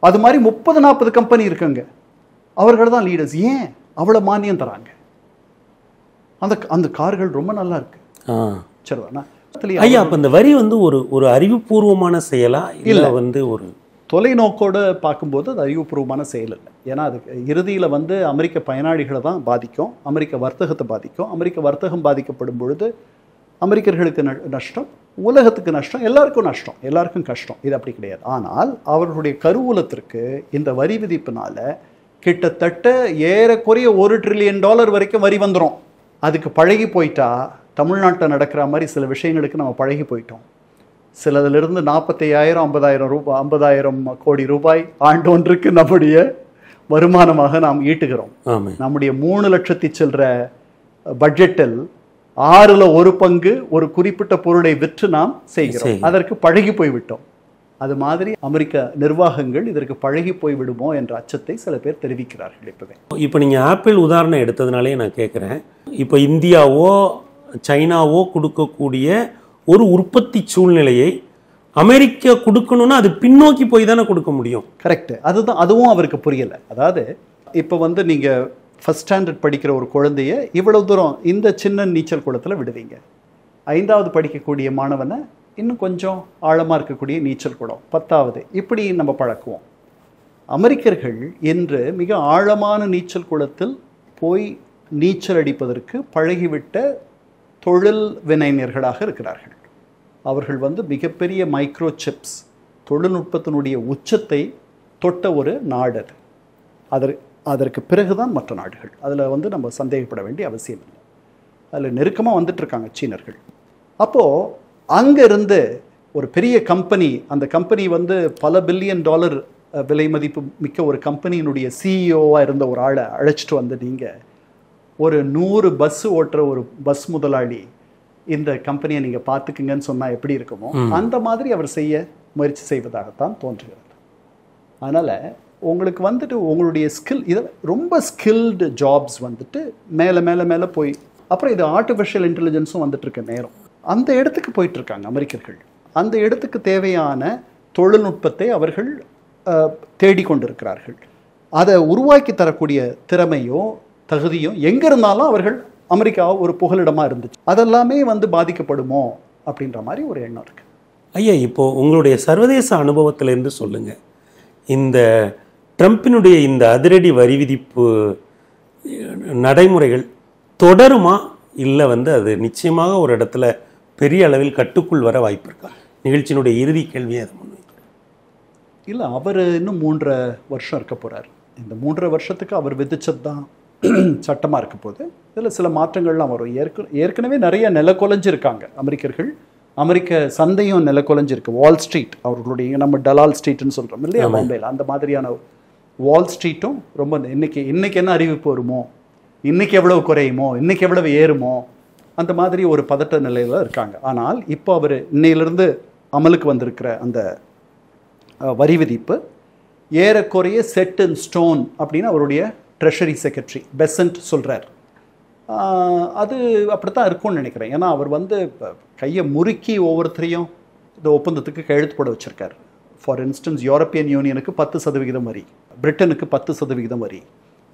அது மாதிரி 30-40 கம்பெனி இருக்குங்க. அவர்கள் தான் லீடர்ஸ். ஏன் அவ்வளோ மானியம் தராங்க? அந்த கார்கள் ரொம்ப நல்லா இருக்கு. சரிதானா ஐயா? அப்போ இந்த வரி வந்து ஒரு அறிவுபூர்வமான செயலா இல்லை வந்து ஒரு தொலைநோக்கோடு பார்க்கும்போது அது அறிவுபூர்வமான செயல் இல்லை. ஏன்னா அதுக்கு இறுதியில் வந்து அமெரிக்க பயனாளிகளை தான் பாதிக்கும், அமெரிக்க வர்த்தகத்தை பாதிக்கும். அமெரிக்க வர்த்தகம் பாதிக்கப்படும் பொழுது அமெரிக்கர்களுக்கு நஷ்டம், உலகத்துக்கு நஷ்டம், எல்லாருக்கும் நஷ்டம், எல்லாருக்கும் கஷ்டம். இது அப்படி கிடையாது. ஆனால் அவர்களுடைய கருவூலத்திற்கு இந்த வரி விதிப்பினால கிட்டத்தட்ட ஏறக்குறைய $1 trillion வரைக்கும் வரி வந்துடும். அதுக்கு பழகி போயிட்டா தமிழ்நாட்டில் நடக்கிற மாதிரி சில விஷயங்களுக்கு நம்ம பழகி போயிட்டோம். சிலதிலிருந்து 45,000 50,000 கோடி ரூபாய் ஆண்டொன்றுக்கு நம்முடைய வருமானமாக நாம் ஈட்டுகிறோம். நம்முடைய 3 லட்சத்தி சில்லற பட்ஜெட்டில் 6ல் 1 பங்கு ஒரு குறிப்பிட்ட பொருளை விற்று நாம் செய்கிறோம். அதற்கு பழகி போய்விட்டோம். அது மாதிரி அமெரிக்க நிர்வாகங்கள் இதற்கு பழகி போய்விடுமோ என்ற அச்சத்தை சில பேர் தெரிவிக்கிறார்கள். இப்போ நீங்கள் ஆப்பிள் உதாரணம் எடுத்ததுனாலே நான் கேட்குறேன், இப்போ இந்தியாவோ சைனாவோ கொடுக்கக்கூடிய ஒரு உற்பத்தி சூழ்நிலையை அமெரிக்கா கொடுக்கணும்னா அது பின்னோக்கி போய் தானே கொடுக்க முடியும். கரெக்ட். அதுவும் அவருக்கு புரியலை. அதாவது இப்போ வந்து நீங்கள் ஃபஸ்ட் ஸ்டாண்டர்ட் படிக்கிற ஒரு குழந்தைய இவ்வளவு தூரம் இந்த சின்ன நீச்சல் குளத்தில் விடுவீங்க. 5வது படிக்கக்கூடிய மாணவனை இன்னும் கொஞ்சம் ஆழமாக இருக்கக்கூடிய நீச்சல் குளம், 10வது, இப்படி நம்ம பழக்குவோம். அமெரிக்கர்கள் இன்று மிக ஆழமான நீச்சல் குளத்தில் போய் நீச்சல் அடிப்பதற்கு பழகிவிட்ட தொழில் வினைஞர்களாக இருக்கிறார்கள். அவர்கள் வந்து மிகப்பெரிய மைக்ரோ சிப்ஸ் தொழில்நுட்பத்தினுடைய உச்சத்தை தொட்ட ஒரு நாடு அது. அதற்கு பிறகுதான் மற்ற நாடுகள். அதில் வந்து நம்ம சந்தேகப்பட வேண்டிய அவசியம் இல்லை. அதில் நெருக்கமாக வந்துட்டுருக்காங்க சீனர்கள். அப்போது அங்கேருந்து ஒரு பெரிய கம்பெனி, அந்த கம்பெனி வந்து பல $1 பில்லியன் விலை மதிப்பு மிக்க ஒரு கம்பெனியினுடைய சிஇஓவாக இருந்த ஒரு ஆளை அழைச்சிட்டு வந்து நீங்கள் ஒரு 100 பஸ் ஓட்டுற ஒரு பஸ் முதலாளி இந்த கம்பெனியை நீங்கள் பார்த்துக்குங்கன்னு சொன்னால் எப்படி இருக்குமோ அந்த மாதிரி அவர் செய்ய முயற்சி செய்வதாகத்தான் தோன்றுகிறது. அதனால் உங்களுக்கு வந்துட்டு உங்களுடைய ஸ்கில், இதை ரொம்ப ஸ்கில்டு ஜாப்ஸ் வந்துட்டு மேலே மேலே மேலே போய், அப்புறம் இது ஆர்டிஃபிஷியல் இன்டெலிஜென்ஸும் வந்துட்டு இருக்க நேரம் அந்த இடத்துக்கு போயிட்டுருக்காங்க அமெரிக்கர்கள். அந்த இடத்துக்கு தேவையான தொழில்நுட்பத்தை அவர்கள் தேடிக்கொண்டிருக்கிறார்கள். அதை உருவாக்கி தரக்கூடிய திறமையோ தகுதியும் எங்கே இருந்தாலும் அவர்கள் அமெரிக்கா ஒரு புகலிடமாக இருந்துச்சு. அதெல்லாமே வந்து பாதிக்கப்படுமோ அப்படின்ற மாதிரி ஒரு எண்ணம் இருக்குது. ஐயா, இப்போது உங்களுடைய சர்வதேச அனுபவத்திலேருந்து சொல்லுங்கள், இந்த ட்ரம்பினுடைய இந்த அதிரடி வரி விதிப்பு நடைமுறைகள் தொடருமா, இல்லை வந்து அது நிச்சயமாக ஒரு இடத்துல பெரிய அளவில் கட்டுக்குள் வர வாய்ப்பு இருக்கா? நிகழ்ச்சியினுடைய இறுதி கேள்வியை அதை முன்வைக்கிறேன். இல்லை, அவர் இன்னும் 3.5 வருஷம் இருக்க போகிறார். இந்த 3.5 வருஷத்துக்கு அவர் விதிச்சது தான் சட்டமாக இருக்க போகுது. இதில் சில மாற்றங்கள்லாம் வரும். ஏற்கனவே நிறைய நிலக்கொலைஞ்சிருக்காங்க அமெரிக்கர்கள். அமெரிக்க சந்தையும் நிலக்கொலைஞ்சிருக்கு. வால் ஸ்ட்ரீட், அவர்களுடைய நம்ம டலால் ஸ்ட்ரீட்னு சொல்கிறோம் இல்லையா மும்பையில், அந்த மாதிரியான வால் ஸ்ட்ரீட்டும் ரொம்ப இன்னைக்கு என்ன அறிவிப்பு வருமோ, இன்னைக்கு எவ்வளவு குறையுமோ, இன்னைக்கு எவ்வளவு ஏறுமோ, அந்த மாதிரி ஒரு பதட்ட நிலையில் இருக்காங்க. ஆனால் இப்போ அவர் இன்னையிலிருந்து அமலுக்கு வந்திருக்கிற அந்த வரி விதிப்பு ஏறக்குறைய செட் இன் ஸ்டோன் அப்படின்னு அவருடைய ட்ரெஷரி செக்ரட்டரி பெசன்ட் சொல்கிறார். அது அப்படித்தான் இருக்கும்னு நினைக்கிறேன். ஏன்னா அவர் வந்து கையை முறுக்கி ஒவ்வொருத்தரையும் இந்த ஒப்பந்தத்துக்கு கையெழுத்து போட வச்சுருக்கார். ஃபார் இன்ஸ்டன்ஸ் யூரோப்பியன் யூனியனுக்கு 10% வரி, பிரிட்டனுக்கு 10% வரி,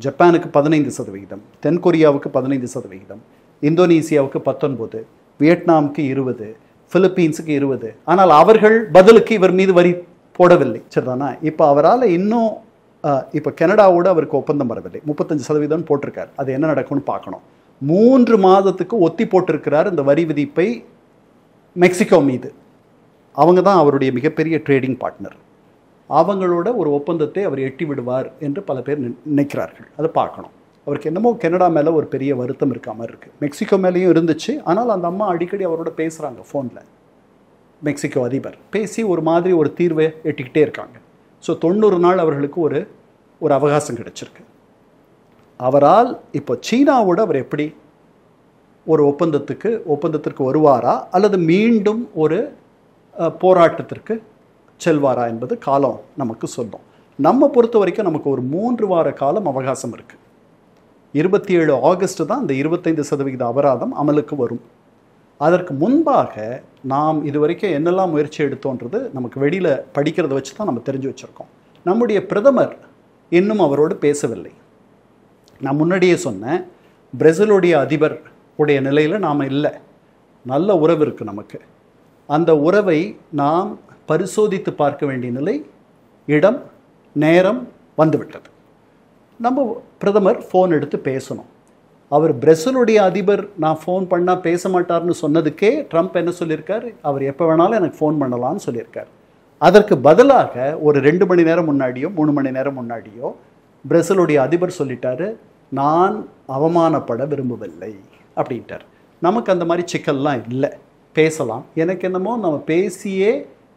ஜப்பானுக்கு 15%, தென்கொரியாவுக்கு 15%, இந்தோனேசியாவுக்கு 19%, வியட்நாமுக்கு 20%, பிலிப்பீன்ஸுக்கு 20%. ஆனால் அவர்கள் பதிலுக்கு இவர் மீது வரி போடவில்லை. சரிதானா? இப்போ அவரால் இன்னும் இப்போ கனடாவோட அவருக்கு ஒப்பந்தம் வரவில்லை. 35% போட்டிருக்கார். அது என்ன நடக்கும்னு பார்க்கணும். 3 மாதத்துக்கு ஒத்தி போட்டிருக்கிறார் இந்த வரி விதிப்பை மெக்சிகோ மீது. அவங்க தான் அவருடைய மிகப்பெரிய ட்ரேடிங் பார்ட்னர். அவங்களோட ஒரு ஒப்பந்தத்தை அவர் எட்டி விடுவார் என்று பல பேர் நினைக்கிறார்கள். அதை பார்க்கணும். அவருக்கு என்னமோ கனடா மேலே ஒரு பெரிய வருத்தம் இருக்க மாதிரி இருக்குது. மெக்சிகோ மேலேயும் இருந்துச்சு. ஆனால் அந்த அம்மா அடிக்கடி அவரோட பேசுகிறாங்க ஃபோனில். மெக்சிகோ அதிபர் பேசி ஒரு மாதிரி ஒரு தீர்வை எட்டிக்கிட்டே இருக்காங்க. ஸோ 90 நாள் அவர்களுக்கு ஒரு அவகாசம் கிடைச்சிருக்கு. அவரால் இப்போ சீனாவோட அவர் எப்படி ஒரு ஒப்பந்தத்திற்கு வருவாரா அல்லது மீண்டும் ஒரு போராட்டத்திற்கு செல்வாரா என்பது காலம் நமக்கு சொல்லும். நம்ம பொறுத்த வரைக்கும் நமக்கு ஒரு 3 வார காலம் அவகாசம் இருக்குது. 27 ஆகஸ்ட் தான் இந்த 25% அபராதம் அமலுக்கு வரும். அதற்கு முன்பாக நாம் இதுவரைக்கும் என்னெல்லாம் முயற்சி எடுத்தோன்றது நமக்கு வெளியில் படிக்கிறத வச்சு தான் நம்ம தெரிஞ்சு வச்சுருக்கோம். நம்முடைய பிரதமர் இன்னும் அவரோடு பேசவில்லை. நான் முன்னாடியே சொன்னேன், பிரேசிலுடைய அதிபர் உடைய நிலையில் நாம் இல்லை. நல்ல உறவு இருக்குது நமக்கு. அந்த உறவை நாம் பரிசோதித்து பார்க்க வேண்டிய நிலை, இடம், நேரம் வந்துவிட்டது. நம்ம பிரதமர் ஃபோன் எடுத்து பேசணும். அவர் பிரேசிலுடைய அதிபர் நான் ஃபோன் பண்ணால் பேச மாட்டார்னு சொன்னதுக்கே ட்ரம்ப் என்ன சொல்லியிருக்கார்? அவர் எப்போ வேணாலும் எனக்கு ஃபோன் பண்ணலான்னு சொல்லியிருக்கார். அதற்கு பதிலாக ஒரு 2 மணி நேரம் முன்னாடியோ 3 மணி நேரம் முன்னாடியோ பிரேசிலுடைய அதிபர் சொல்லிட்டாரு, நான் அவமானப்பட விரும்பவில்லை அப்படின்ட்டார். நமக்கு அந்த மாதிரி சிக்கல்லாம் இல்லை, பேசலாம். எனக்கு என்னமோ நம்ம பேசியே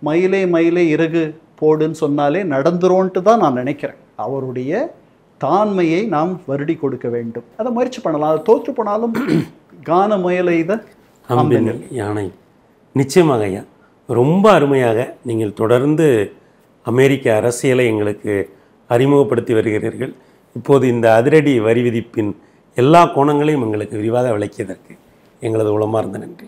மயிலே இறகு போடுன்னு சொன்னாலே நடந்துரும்ன்ட்டு தான் நான் நினைக்கிறேன். அவருடைய தாண்மையை நாம் வருடி கொடுக்க வேண்டும். அதை முயற்சி பண்ணலாம். அதை தோற்று போனாலும் கான முயலை யானை. நிச்சயமாக ஐயா, ரொம்ப அருமையாக நீங்கள் தொடர்ந்து அமெரிக்க அரசியலை எங்களுக்கு அறிமுகப்படுத்தி வருகிறீர்கள். இப்போது இந்த அதிரடி வரி விதிப்பின் எல்லா கோணங்களையும் எங்களுக்கு விரிவாக விளக்கியதற்கு எங்களது உளமார்ந்த நன்றி.